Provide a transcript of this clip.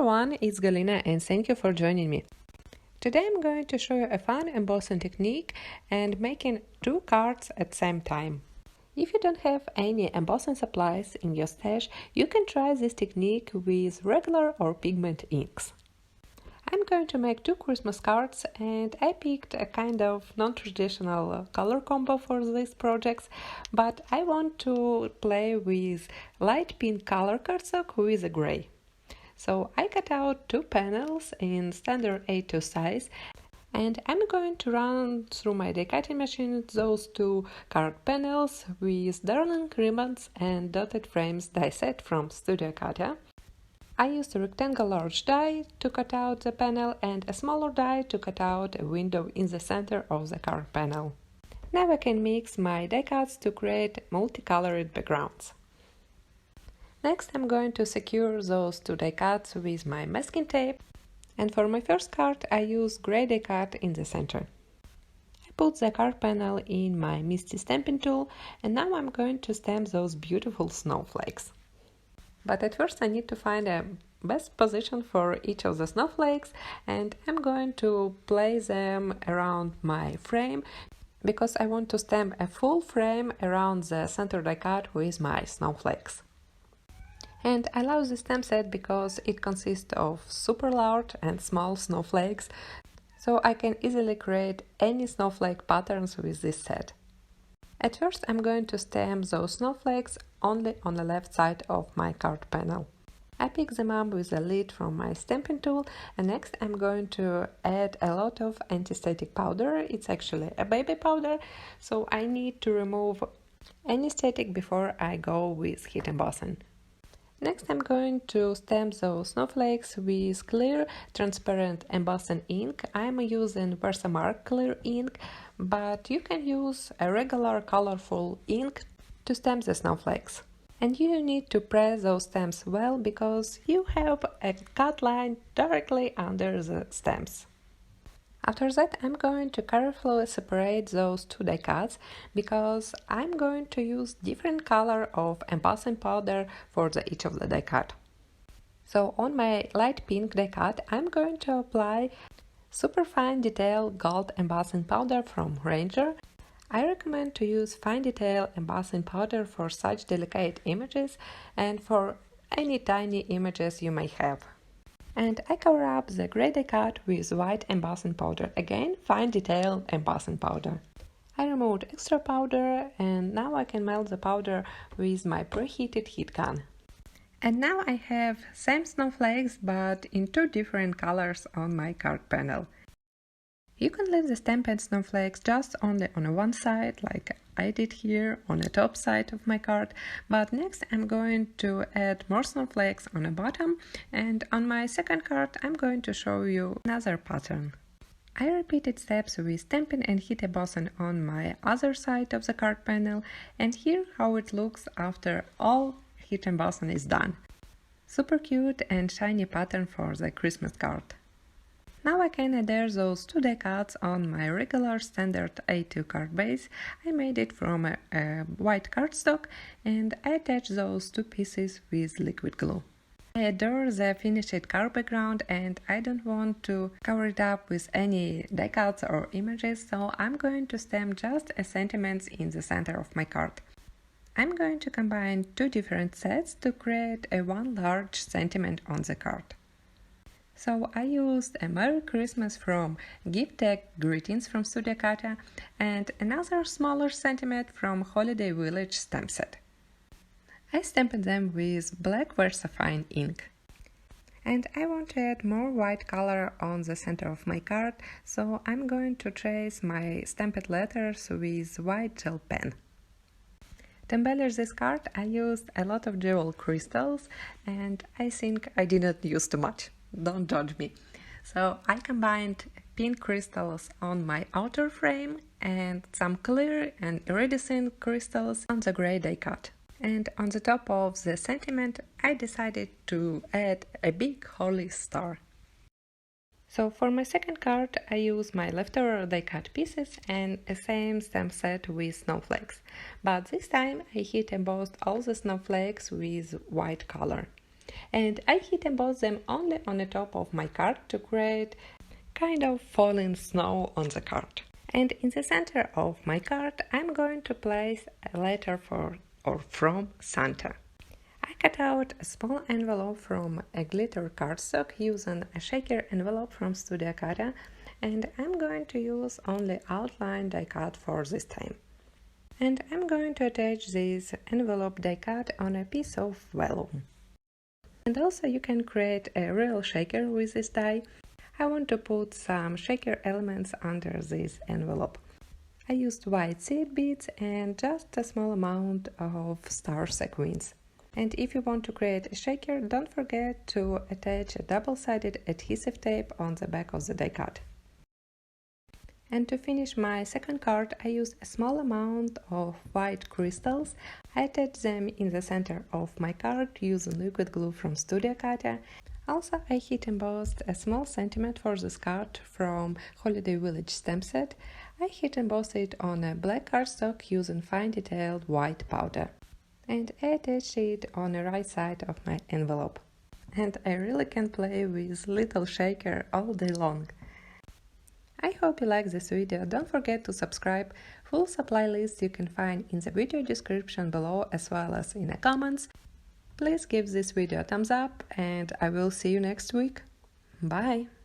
everyone, it's Galina and thank you for joining me. Today I'm going to show you a fun embossing technique and making two cards at the same time. If you don't have any embossing supplies in your stash, you can try this technique with regular or pigment inks. I'm going to make two Christmas cards and I picked a kind of non-traditional color combo for these projects, but I want to play with light pink color cardstock with a gray. So I cut out two panels in standard A2 size and I'm going to run through my die cutting machine those two card panels with darling ribbons and dotted frames die set from Studio Katia. I used a rectangle large die to cut out the panel and a smaller die to cut out a window in the center of the card panel. Now I can mix my die cuts to create multicolored backgrounds. Next I'm going to secure those two die cuts with my masking tape, and for my first card I use gray die cut in the center. I put the card panel in my Misty stamping tool and now I'm going to stamp those beautiful snowflakes. But at first I need to find a best position for each of the snowflakes and I'm going to place them around my frame because I want to stamp a full frame around the center die cut with my snowflakes. And I love this stamp set because it consists of super large and small snowflakes, so I can easily create any snowflake patterns with this set. At first I'm going to stamp those snowflakes only on the left side of my card panel. I pick them up with a lid from my stamping tool and next I'm going to add a lot of anti-static powder. It's actually a baby powder, so I need to remove any static before I go with heat embossing. Next I'm going to stamp those snowflakes with clear transparent embossing ink. I'm using VersaMark clear ink, but you can use a regular colorful ink to stamp the snowflakes. And you need to press those stamps well because you have a cut line directly under the stamps. After that I'm going to carefully separate those two die cuts because I'm going to use different color of embossing powder for each of the die cut. So on my light pink die cut I'm going to apply super fine detail gold embossing powder from Ranger. I recommend to use fine detail embossing powder for such delicate images and for any tiny images you may have. And I cover up the gray die cut with white embossing powder, again fine detail embossing powder. I removed extra powder and now I can melt the powder with my preheated heat gun. And now I have same snowflakes but in two different colors on my card panel. You can leave the stamped snowflakes just only on one side, like I did here on the top side of my card, but next I'm going to add more snowflakes on the bottom, and on my second card I'm going to show you another pattern. I repeated steps with stamping and heat embossing on my other side of the card panel, and here how it looks after all heat embossing is done. Super cute and shiny pattern for the Christmas card. Now I can adhere those two die cuts on my regular standard A2 card base. I made it from a white cardstock and I attach those two pieces with liquid glue. I adore the finished card background and I don't want to cover it up with any die cuts or images, so I'm going to stamp just a sentiment in the center of my card. I'm going to combine two different sets to create a one large sentiment on the card. So I used a Merry Christmas from Gift Tag Greetings from Studio Katia and another smaller sentiment from Holiday Village stamp set. I stamped them with black VersaFine ink. And I want to add more white color on the center of my card, so I'm going to trace my stamped letters with white gel pen. To embellish this card I used a lot of jewel crystals and I think I didn't use too much. Don't judge me. So I combined pink crystals on my outer frame and some clear and iridescent crystals on the gray die cut. And on the top of the sentiment I decided to add a big holy star. So for my second card I use my leftover die cut pieces and a same stamp set with snowflakes. But this time I heat embossed all the snowflakes with white color. And I hit emboss them only on the top of my card to create kind of falling snow on the card. And in the center of my card, I'm going to place a letter for or from Santa. I cut out a small envelope from a glitter cardstock using a shaker envelope from Studio Katia, and I'm going to use only outline die cut for this time. And I'm going to attach this envelope die cut on a piece of vellum. And also you can create a real shaker with this die. I want to put some shaker elements under this envelope. I used white seed beads and just a small amount of star sequins. And if you want to create a shaker, don't forget to attach a double-sided adhesive tape on the back of the die cut. And to finish my second card, I used a small amount of white crystals. I attached them in the center of my card using liquid glue from Studio Katia. Also, I heat embossed a small sentiment for this card from Holiday Village stamp set. I heat embossed it on a black cardstock using fine detailed white powder. And I attached it on the right side of my envelope. And I really can play with little shaker all day long. I hope you like this video. Don't forget to subscribe. Full supply list you can find in the video description below as well as in the comments. Please give this video a thumbs up and I will see you next week. Bye!